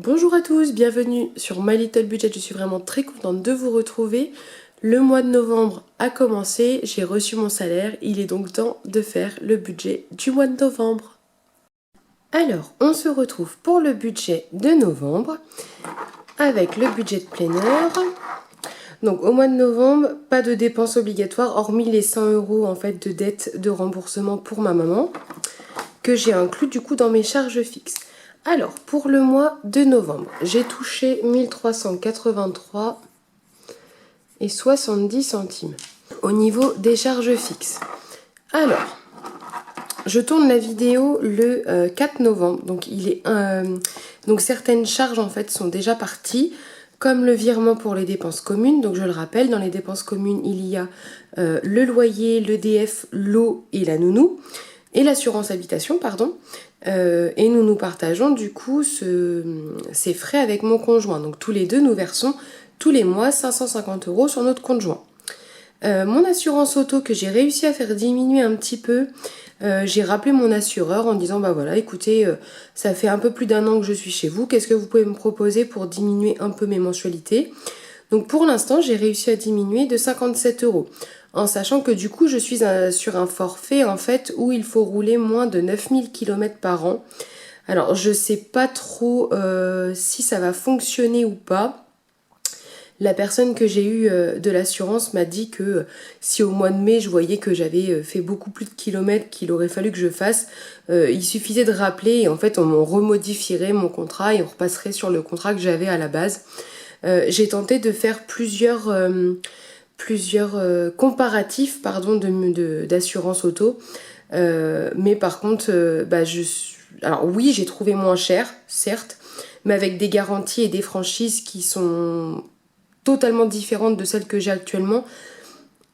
Bonjour à tous, bienvenue sur My Little Budget, je suis vraiment très contente de vous retrouver. Le mois de novembre a commencé, j'ai reçu mon salaire, il est donc temps de faire le budget du mois de novembre. Alors, on se retrouve pour le budget de novembre avec le budget de planner. Donc au mois de novembre, pas de dépenses obligatoires hormis les 100 € en fait de dette de remboursement pour ma maman que j'ai inclus du coup dans mes charges fixes. Alors pour le mois de novembre, j'ai touché 1383 et 70 centimes au niveau des charges fixes. Alors, je tourne la vidéo le 4 novembre, donc donc certaines charges en fait sont déjà parties, comme le virement pour les dépenses communes. Donc je le rappelle, dans les dépenses communes, il y a le loyer, l'EDF, l'eau et la nounou, et l'assurance habitation, pardon. Et nous partageons du coup ces frais avec mon conjoint. Donc tous les deux, nous versons tous les mois 550 € sur notre conjoint. Mon assurance auto que j'ai réussi à faire diminuer un petit peu, j'ai rappelé mon assureur en disant bah voilà écoutez ça fait un peu plus d'1 an que je suis chez vous, qu'est-ce que vous pouvez me proposer pour diminuer un peu mes mensualités? Donc pour l'instant j'ai réussi à diminuer de 57 €, en sachant que du coup je suis sur un forfait en fait où il faut rouler moins de 9000 km par an. Alors je sais pas trop si ça va fonctionner ou pas. La personne que j'ai eue de l'assurance m'a dit que si au mois de mai je voyais que j'avais fait beaucoup plus de kilomètres qu'il aurait fallu que je fasse, il suffisait de rappeler et en fait on me remodifierait mon contrat et on repasserait sur le contrat que j'avais à la base. J'ai tenté de faire plusieurs comparatifs d'assurance auto, mais par contre alors oui j'ai trouvé moins cher certes, mais avec des garanties et des franchises qui sont totalement différentes de celles que j'ai actuellement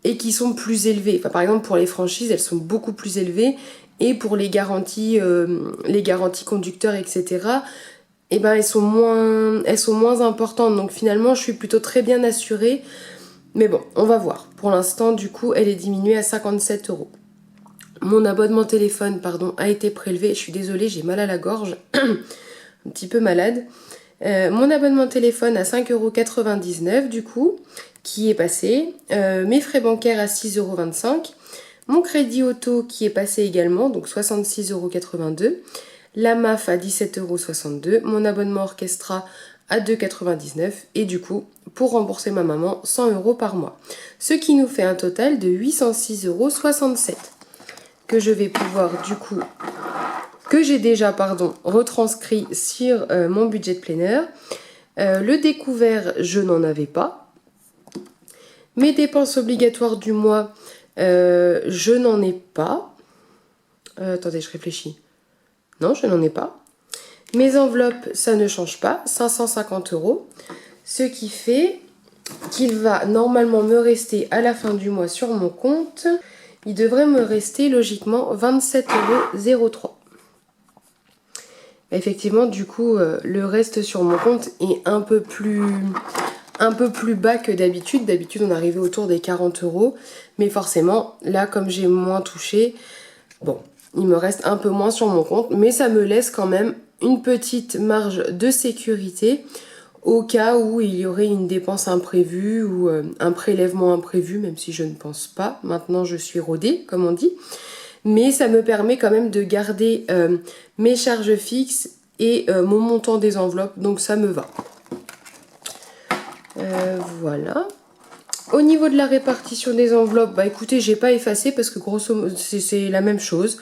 et qui sont plus élevées. Enfin, par exemple pour les franchises elles sont beaucoup plus élevées, et pour les garanties conducteurs etc, et ben elles sont moins importantes. Donc finalement je suis plutôt très bien assurée. Mais bon, on va voir. Pour l'instant, du coup, elle est diminuée à 57 €. Mon abonnement téléphone, a été prélevé. Je suis désolée, j'ai mal à la gorge. Un petit peu malade. Mon abonnement téléphone à 5,99 € du coup, qui est passé. Mes frais bancaires à 6,25 €. Mon crédit auto qui est passé également, donc 66,82 €. La MAF à 17,62 €. Mon abonnement Orchestra à 2,99 € et du coup pour rembourser ma maman 100 € par mois, ce qui nous fait un total de 806,67 € que je vais pouvoir du coup que j'ai déjà retranscrit sur mon budget planner. Le découvert je n'en avais pas. Mes dépenses obligatoires du mois je n'en ai pas. Attendez, je réfléchis. Non, je n'en ai pas. Mes enveloppes, ça ne change pas, 550 €, ce qui fait qu'il va normalement me rester à la fin du mois sur mon compte, il devrait me rester logiquement 27,03 €. Effectivement, du coup, le reste sur mon compte est un peu plus bas que d'habitude. D'habitude, on arrivait autour des 40 €, mais forcément, là, comme j'ai moins touché, bon, il me reste un peu moins sur mon compte, mais ça me laisse quand même une petite marge de sécurité au cas où il y aurait une dépense imprévue ou un prélèvement imprévu, même si je ne pense pas. Maintenant, je suis rodée, comme on dit. Mais ça me permet quand même de garder mes charges fixes et mon montant des enveloppes, donc ça me va. Voilà. Au niveau de la répartition des enveloppes, bah écoutez, j'ai pas effacé parce que grosso modo c'est la même chose.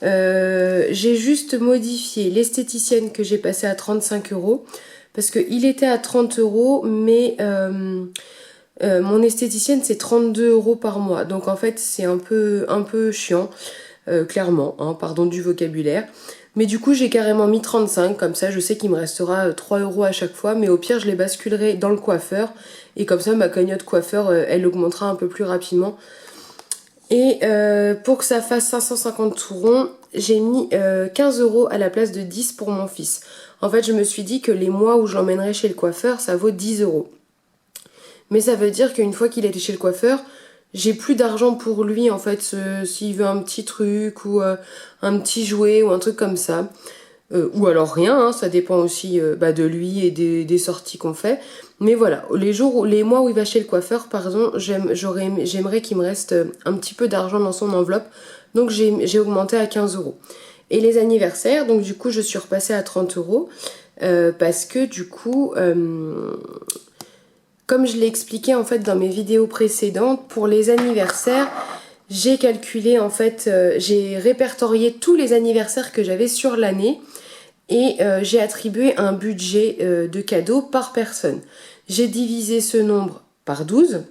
J'ai juste modifié l'esthéticienne que j'ai passé à 35 € parce qu'il était à 30 €, mais mon esthéticienne c'est 32 € par mois. Donc en fait c'est un peu chiant, clairement, hein, pardon du vocabulaire. Mais du coup j'ai carrément mis 35, comme ça je sais qu'il me restera 3 € à chaque fois, mais au pire je les basculerai dans le coiffeur et comme ça ma cagnotte coiffeur elle augmentera un peu plus rapidement. Et pour que ça fasse 550 tourons, j'ai mis 15 € à la place de 10 pour mon fils. En fait je me suis dit que les mois où je l'emmènerai chez le coiffeur ça vaut 10 €. Mais ça veut dire qu'une fois qu'il était chez le coiffeur, j'ai plus d'argent pour lui en fait, s'il veut un petit truc ou un petit jouet ou un truc comme ça. ou alors rien, hein, ça dépend aussi de lui et des sorties qu'on fait. Mais voilà, les mois où il va chez le coiffeur, pardon, j'aimerais qu'il me reste un petit peu d'argent dans son enveloppe. Donc j'ai augmenté à 15 euros. Et les anniversaires, donc du coup je suis repassée à 30 euros. Parce que du coup, comme je l'ai expliqué en fait dans mes vidéos précédentes, pour les anniversaires, j'ai calculé en fait, j'ai répertorié tous les anniversaires que j'avais sur l'année et j'ai attribué un budget de cadeaux par personne. J'ai divisé ce nombre par 12,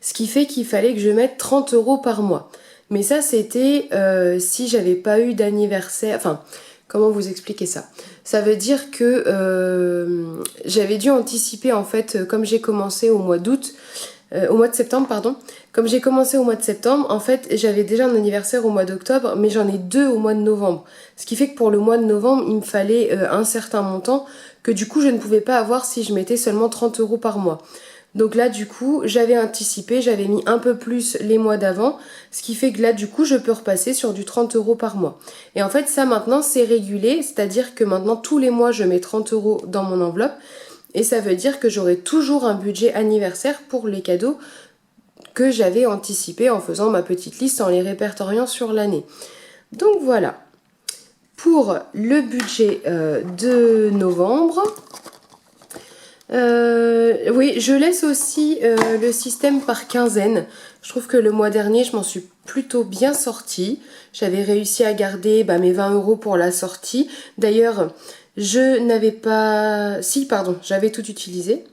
ce qui fait qu'il fallait que je mette 30 euros par mois. Mais ça c'était si j'avais pas eu d'anniversaire, enfin comment vous expliquer ça? Ça veut dire que j'avais dû anticiper en fait, comme j'ai commencé au mois d'août, au mois de septembre, pardon. Comme j'ai commencé au mois de septembre, en fait, j'avais déjà un anniversaire au mois d'octobre, mais j'en ai 2 au mois de novembre. Ce qui fait que pour le mois de novembre, il me fallait un certain montant que du coup, je ne pouvais pas avoir si je mettais seulement 30 euros par mois. Donc là, du coup, j'avais anticipé, j'avais mis un peu plus les mois d'avant, ce qui fait que là, du coup, je peux repasser sur du 30 euros par mois. Et en fait, ça maintenant, c'est régulé, c'est-à-dire que maintenant, tous les mois, je mets 30 euros dans mon enveloppe. Et ça veut dire que j'aurai toujours un budget anniversaire pour les cadeaux que j'avais anticipé en faisant ma petite liste, en les répertoriant sur l'année. Donc voilà, pour le budget de novembre. Oui, je laisse aussi le système par quinzaine. Je trouve que le mois dernier, je m'en suis plutôt bien sortie. J'avais réussi à garder mes 20 euros pour la sortie. D'ailleurs, je n'avais pas... Si, pardon, j'avais tout utilisé.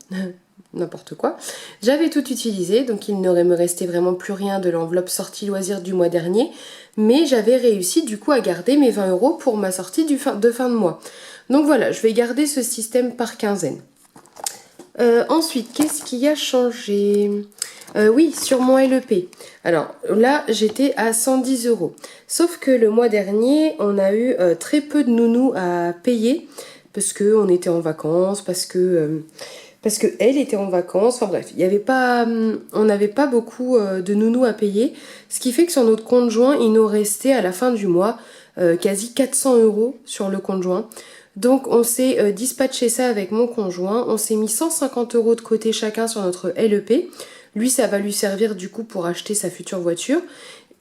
N'importe quoi. J'avais tout utilisé, donc il n'aurait me resté vraiment plus rien de l'enveloppe sortie loisir du mois dernier. Mais j'avais réussi du coup à garder mes 20 euros pour ma sortie de fin de mois. Donc voilà, je vais garder ce système par quinzaine. Ensuite, qu'est-ce qui a changé? Oui, sur mon LEP. Alors là, j'étais à 110 euros. Sauf que le mois dernier, on a eu très peu de nounous à payer parce qu'on était en vacances, parce que elle était en vacances. Enfin bref, il y avait pas, on n'avait pas beaucoup de nounous à payer. Ce qui fait que sur notre compte joint, il nous restait à la fin du mois quasi 400 euros sur le compte joint. Donc on s'est dispatché ça avec mon conjoint, on s'est mis 150 euros de côté chacun sur notre LEP. Lui, ça va lui servir du coup pour acheter sa future voiture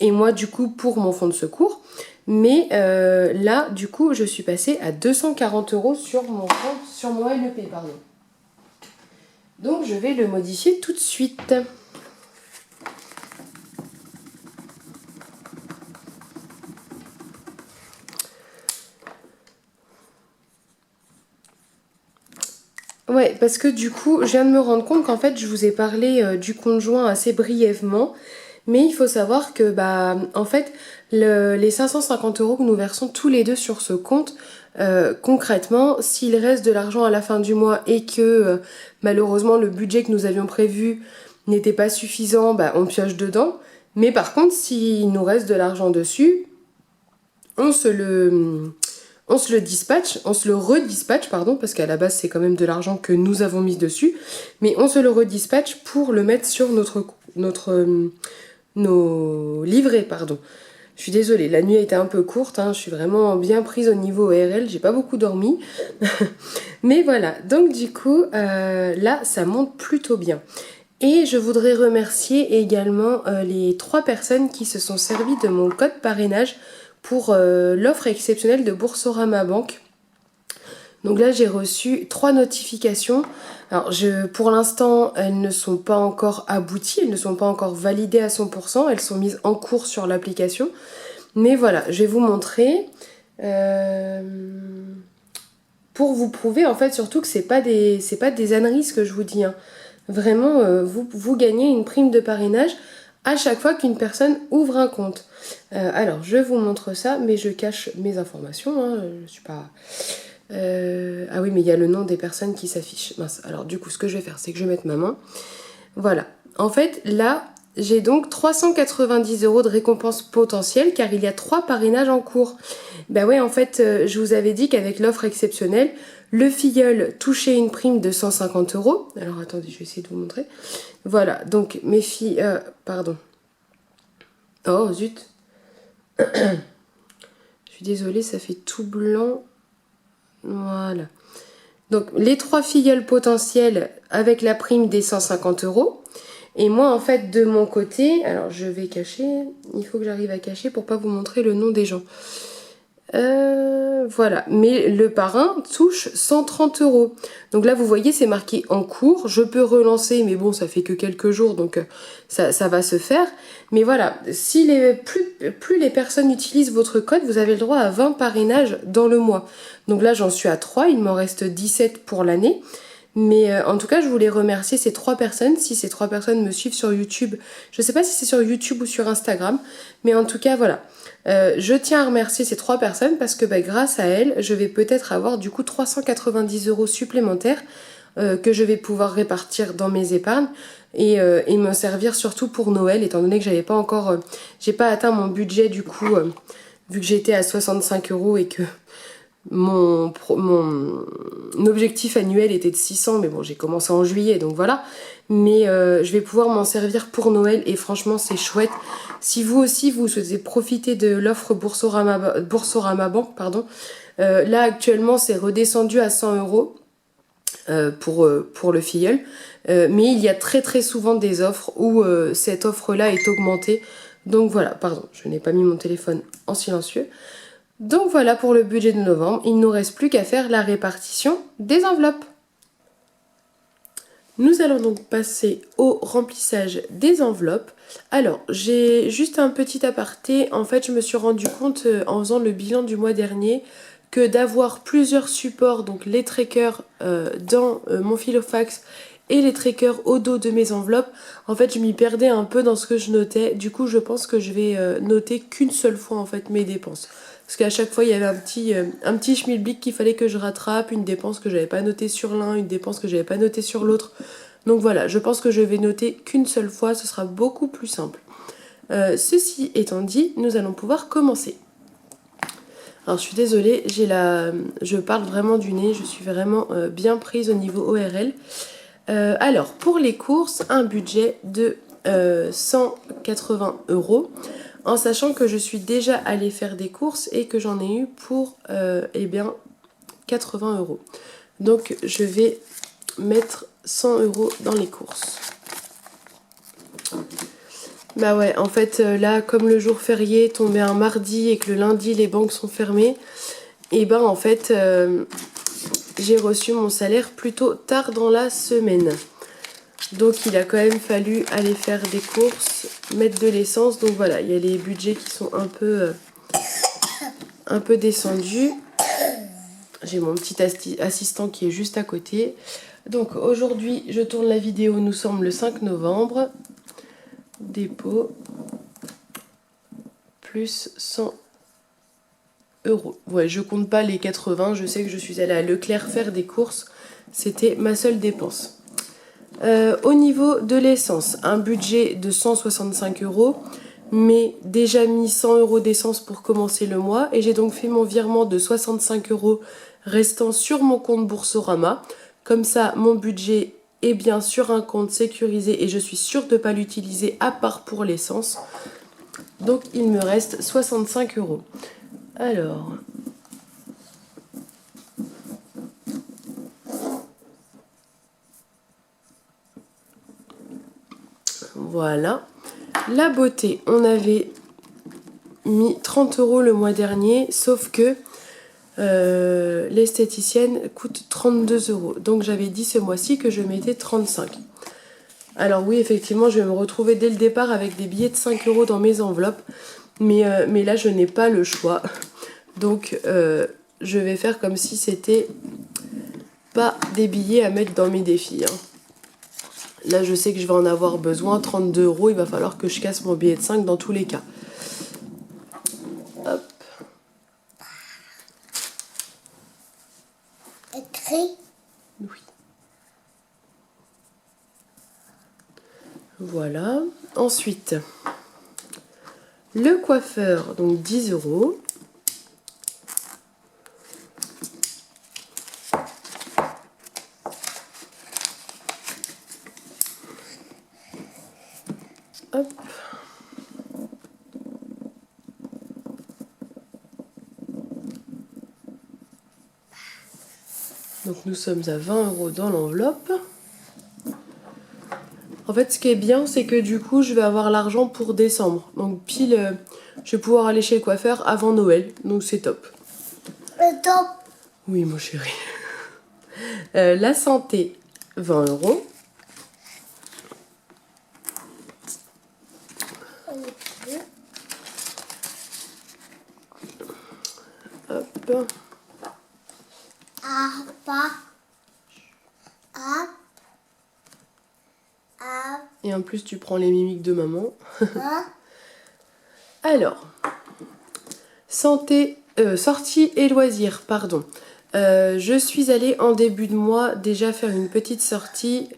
et moi du coup pour mon fonds de secours. Mais là, du coup, je suis passée à 240 euros sur mon compte, sur mon LEP, pardon. Donc je vais le modifier tout de suite. Ouais, parce que du coup, je viens de me rendre compte qu'en fait, je vous ai parlé du conjoint assez brièvement. Mais il faut savoir que, en fait, les 550 euros que nous versons tous les deux sur ce compte, concrètement, s'il reste de l'argent à la fin du mois et que malheureusement le budget que nous avions prévu n'était pas suffisant, on pioche dedans. Mais par contre, s'il nous reste de l'argent dessus, on se le dispatche, on se le redispatche, pardon, parce qu'à la base c'est quand même de l'argent que nous avons mis dessus, mais on se le redispatche pour le mettre sur nos livrets, pardon. Je suis désolée, la nuit a été un peu courte, hein, je suis vraiment bien prise au niveau ORL, j'ai pas beaucoup dormi. Mais voilà, donc du coup, là, ça monte plutôt bien. Et je voudrais remercier également les 3 personnes qui se sont servies de mon code parrainage pour l'offre exceptionnelle de Boursorama Banque. Donc là, j'ai reçu 3 notifications. Alors, pour l'instant, elles ne sont pas encore abouties, elles ne sont pas encore validées à 100%, elles sont mises en cours sur l'application. Mais voilà, je vais vous montrer pour vous prouver en fait surtout que c'est pas des âneries ce que je vous dis. Hein. Vraiment, vous gagnez une prime de parrainage à chaque fois qu'une personne ouvre un compte. Alors, je vous montre ça, mais je cache mes informations. Hein, je suis pas... ah oui, mais il y a le nom des personnes qui s'affichent. Mince. Alors du coup, ce que je vais faire, c'est que je vais mettre ma main. Voilà. En fait, là, j'ai donc 390 euros de récompense potentielle car il y a 3 parrainages en cours. Bah ouais, en fait, je vous avais dit qu'avec l'offre exceptionnelle, le filleul touchait une prime de 150 euros. Alors attendez, je vais essayer de vous montrer. Voilà, donc mes filles... pardon. Oh, zut. Je suis suis désolée, ça fait tout blanc. Voilà. Donc les 3 filleuls potentiels avec la prime des 150 €. Et moi en fait de mon côté, alors je vais cacher, il faut que j'arrive à cacher pour pas vous montrer le nom des gens. Voilà, mais le parrain touche 130 €. Donc là vous voyez c'est marqué en cours, je peux relancer mais bon ça fait que quelques jours donc ça va se faire. Mais voilà, si plus les personnes utilisent votre code, vous avez le droit à 20 parrainages dans le mois. Donc là j'en suis à 3, il m'en reste 17 pour l'année. Mais en tout cas, je voulais remercier ces 3 personnes. Si ces 3 personnes me suivent sur YouTube, je sais pas si c'est sur YouTube ou sur Instagram, mais en tout cas, voilà. Je tiens à remercier ces 3 personnes parce que grâce à elles, je vais peut-être avoir du coup 390 € supplémentaires que je vais pouvoir répartir dans mes épargnes et me servir surtout pour Noël, étant donné que j'avais pas encore, j'ai pas atteint mon budget du coup, vu que j'étais à 65 € et que mon objectif annuel était de 600, mais bon j'ai commencé en juillet donc voilà, mais je vais pouvoir m'en servir pour Noël et franchement c'est chouette. Si vous aussi vous souhaitez profiter de l'offre Boursorama Banque, pardon, là actuellement c'est redescendu à 100 € pour le filleul, mais il y a très très souvent des offres où cette offre là est augmentée, donc voilà, pardon, je n'ai pas mis mon téléphone en silencieux. Donc voilà pour le budget de novembre, il ne nous reste plus qu'à faire la répartition des enveloppes. Nous allons donc passer au remplissage des enveloppes. Alors, j'ai juste un petit aparté. En fait, je me suis rendu compte en faisant le bilan du mois dernier que d'avoir plusieurs supports, donc les trackers dans mon Filofax et les trackers au dos de mes enveloppes, en fait, je m'y perdais un peu dans ce que je notais. Du coup, je pense que je vais noter qu'une seule fois en fait mes dépenses. Parce qu'à chaque fois, il y avait un petit schmilblick qu'il fallait que je rattrape, une dépense que j'avais pas notée sur l'un, une dépense que j'avais pas notée sur l'autre. Donc voilà, je pense que je vais noter qu'une seule fois, ce sera beaucoup plus simple. Ceci étant dit, nous allons pouvoir commencer. Alors je suis désolée, je parle vraiment du nez, je suis vraiment bien prise au niveau ORL. Alors pour les courses, un budget de 180 €. En sachant que je suis déjà allée faire des courses et que j'en ai eu pour 80 €. Donc je vais mettre 100 € dans les courses. Bah ouais, en fait là comme le jour férié tombait un mardi et que le lundi les banques sont fermées, et en fait j'ai reçu mon salaire plutôt tard dans la semaine. Donc il a quand même fallu aller faire des courses, mettre de l'essence. Donc voilà, il y a les budgets qui sont un peu descendus. J'ai mon petit assistant qui est juste à côté. Donc aujourd'hui, je tourne la vidéo, nous sommes le 5 novembre. Dépôt, plus 100 €. Ouais, je compte pas les 80, je sais que je suis allée à Leclerc faire des courses. C'était ma seule dépense. Au niveau de l'essence, un budget de 165 €, mais déjà mis 100 € d'essence pour commencer le mois. Et j'ai donc fait mon virement de 65 € restant sur mon compte Boursorama. Comme ça, mon budget est bien sur un compte sécurisé et je suis sûre de ne pas l'utiliser à part pour l'essence. Donc il me reste 65 €. Alors... voilà. La beauté, on avait mis 30 € le mois dernier, sauf que l'esthéticienne coûte 32 €. Donc j'avais dit ce mois-ci que je mettais 35. Alors oui, effectivement, je vais me retrouver dès le départ avec des billets de 5 € dans mes enveloppes. Mais là, je n'ai pas le choix. Donc je vais faire comme si c'était pas des billets à mettre dans mes défis. Hein. Là, je sais que je vais en avoir besoin. 32 €, il va falloir que je casse mon billet de 5 dans tous les cas. Hop. Oui. Voilà. Ensuite, le coiffeur, donc 10 €. Hop. Donc nous sommes à 20 € dans l'enveloppe. En fait, ce qui est bien, c'est que du coup, je vais avoir l'argent pour décembre. Donc pile, je vais pouvoir aller chez le coiffeur avant Noël. Donc c'est top. Top. Oui, mon chéri. La santé, 20 €. Hop. Et en plus, tu prends les mimiques de maman. Alors, santé, sortie et loisirs, pardon. Je suis allée en début de mois déjà faire une petite sortie.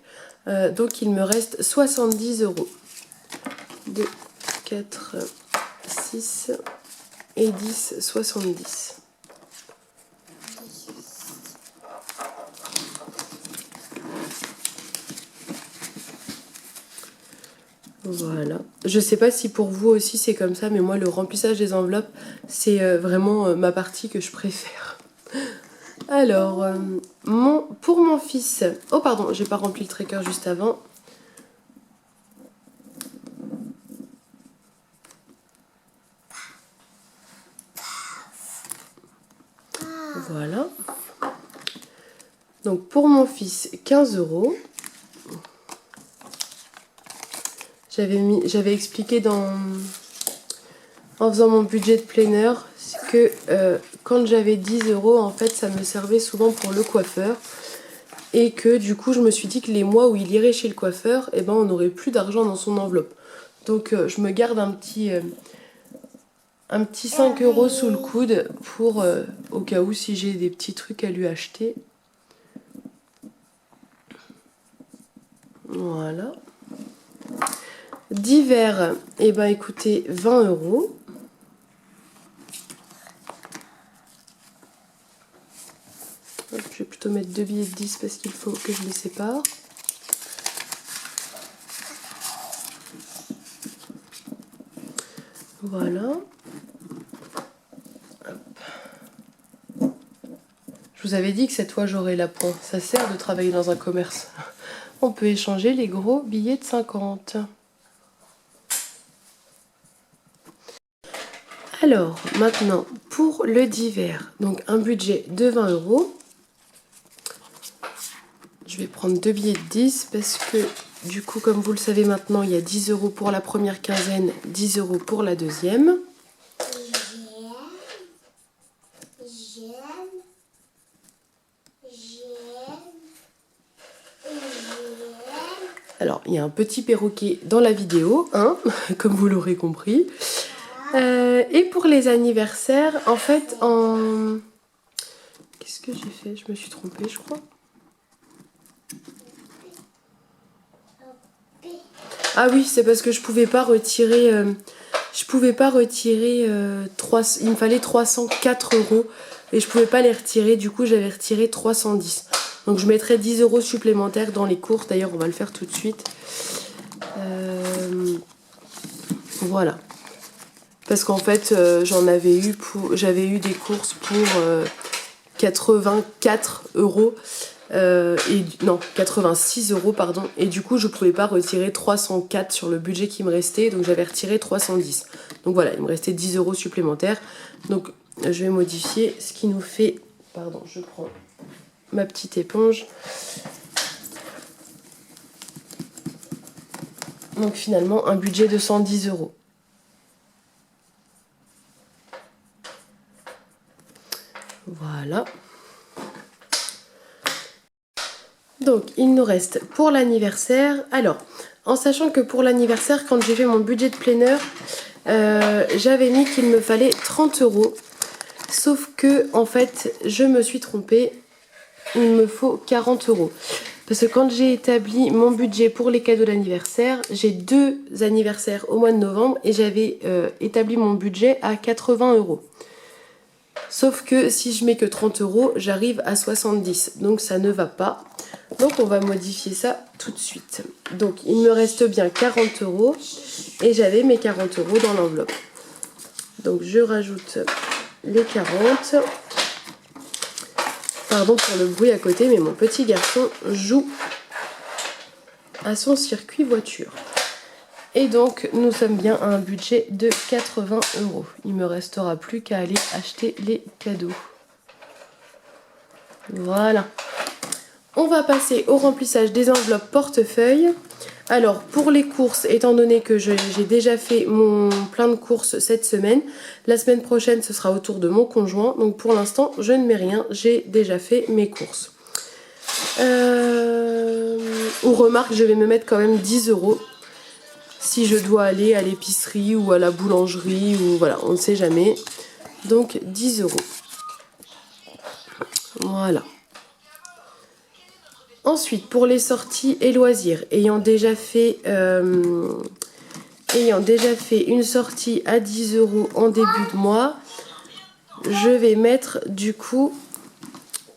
Donc, il me reste 70 €. 2, 4, 6 et 10, 70. Voilà. Je sais pas si pour vous aussi c'est comme ça, mais moi le remplissage des enveloppes, c'est vraiment ma partie que je préfère. Alors, pour mon fils... Oh pardon, j'ai pas rempli le tracker juste avant. Voilà. Donc pour mon fils, 15 €. J'avais expliqué en faisant mon budget de planner que quand j'avais 10 €, en fait, ça me servait souvent pour le coiffeur. Et que du coup, je me suis dit que les mois où il irait chez le coiffeur, eh ben, on n'aurait plus d'argent dans son enveloppe. Donc je me garde un petit 5 € sous le coude pour au cas où si j'ai des petits trucs à lui acheter. Voilà. Divers, et ben écoutez, 20 €. Je vais plutôt mettre 2 billets de 10 parce qu'il faut que je les sépare. Voilà. Hop. Je vous avais dit que cette fois j'aurais l'appoint. Ça sert de travailler dans un commerce. On peut échanger les gros billets de 50. Alors, maintenant, pour le divers, donc un budget de 20 €. Je vais prendre 2 billets de 10 parce que du coup, comme vous le savez maintenant, il y a 10 € pour la première quinzaine, 10 € pour la deuxième. Alors, il y a un petit perroquet dans la vidéo, hein, comme vous l'aurez compris. Et pour les anniversaires, en fait, Qu'est-ce que j'ai fait? Je me suis trompée, je crois. Ah oui, c'est parce que je pouvais pas retirer... il me fallait 304 € et je pouvais pas les retirer, du coup j'avais retiré 310. Donc je mettrai 10 € supplémentaires dans les courses, d'ailleurs on va le faire tout de suite. Voilà. Parce qu'en fait j'avais eu des courses pour 84 €. Non, 86 € pardon, et du coup je pouvais pas retirer 304 sur le budget qui me restait, donc j'avais retiré 310. Donc voilà, il me restait 10 € supplémentaires. Donc je vais modifier ce qui nous fait, pardon, je prends ma petite éponge. Donc finalement un budget de 110 €. Voilà. Donc, il nous reste pour l'anniversaire. Alors, en sachant que pour l'anniversaire, quand j'ai fait mon budget de planner, j'avais mis qu'il me fallait 30 €. Sauf que, en fait, je me suis trompée. Il me faut 40 €. Parce que quand j'ai établi mon budget pour les cadeaux d'anniversaire, j'ai 2 anniversaires au mois de novembre et j'avais établi mon budget à 80 €. Sauf que si je mets que 30 €, j'arrive à 70. Donc ça ne va pas. Donc on va modifier ça tout de suite. Donc il me reste bien 40 € et j'avais mes 40 € dans l'enveloppe. Donc je rajoute les 40. Pardon pour le bruit à côté, mais mon petit garçon joue à son circuit voiture. Et donc, nous sommes bien à un budget de 80 €. Il me restera plus qu'à aller acheter les cadeaux. Voilà. On va passer au remplissage des enveloppes portefeuille. Alors, pour les courses, étant donné que j'ai déjà fait mon plein de courses cette semaine, la semaine prochaine, ce sera au tour de mon conjoint. Donc, pour l'instant, je ne mets rien. J'ai déjà fait mes courses. Ou remarque, je vais me mettre quand même 10 € si je dois aller à l'épicerie ou à la boulangerie, ou voilà, on ne sait jamais. Donc, 10 €. Voilà. Ensuite, pour les sorties et loisirs, ayant déjà fait une sortie à 10 € en début de mois, je vais mettre du coup,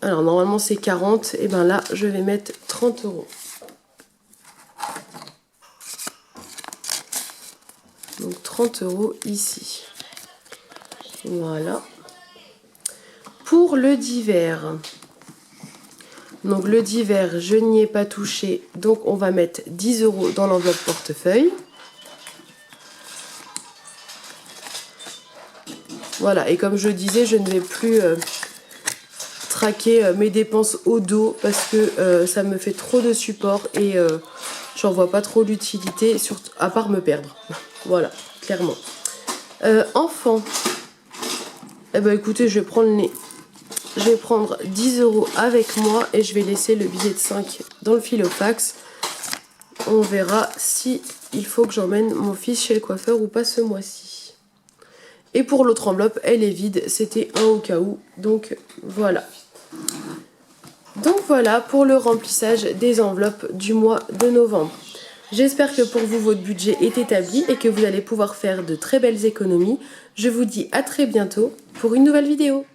alors normalement c'est 40, et bien là je vais mettre 30 €. Donc 30 € ici. Voilà. Pour le divers. Donc le divers, je n'y ai pas touché, donc on va mettre 10 € dans l'enveloppe portefeuille. Voilà, et comme je disais, je ne vais plus traquer mes dépenses au dos parce que ça me fait trop de support et j'en vois pas trop l'utilité, à part me perdre. Voilà, clairement. Enfant, eh ben écoutez, je vais prendre 10 € avec moi et je vais laisser le billet de 5 dans le filofax. On verra si il faut que j'emmène mon fils chez le coiffeur ou pas ce mois-ci. Et pour l'autre enveloppe, elle est vide. C'était un au cas où. Donc voilà. Donc voilà pour le remplissage des enveloppes du mois de novembre. J'espère que pour vous, votre budget est établi et que vous allez pouvoir faire de très belles économies. Je vous dis à très bientôt pour une nouvelle vidéo.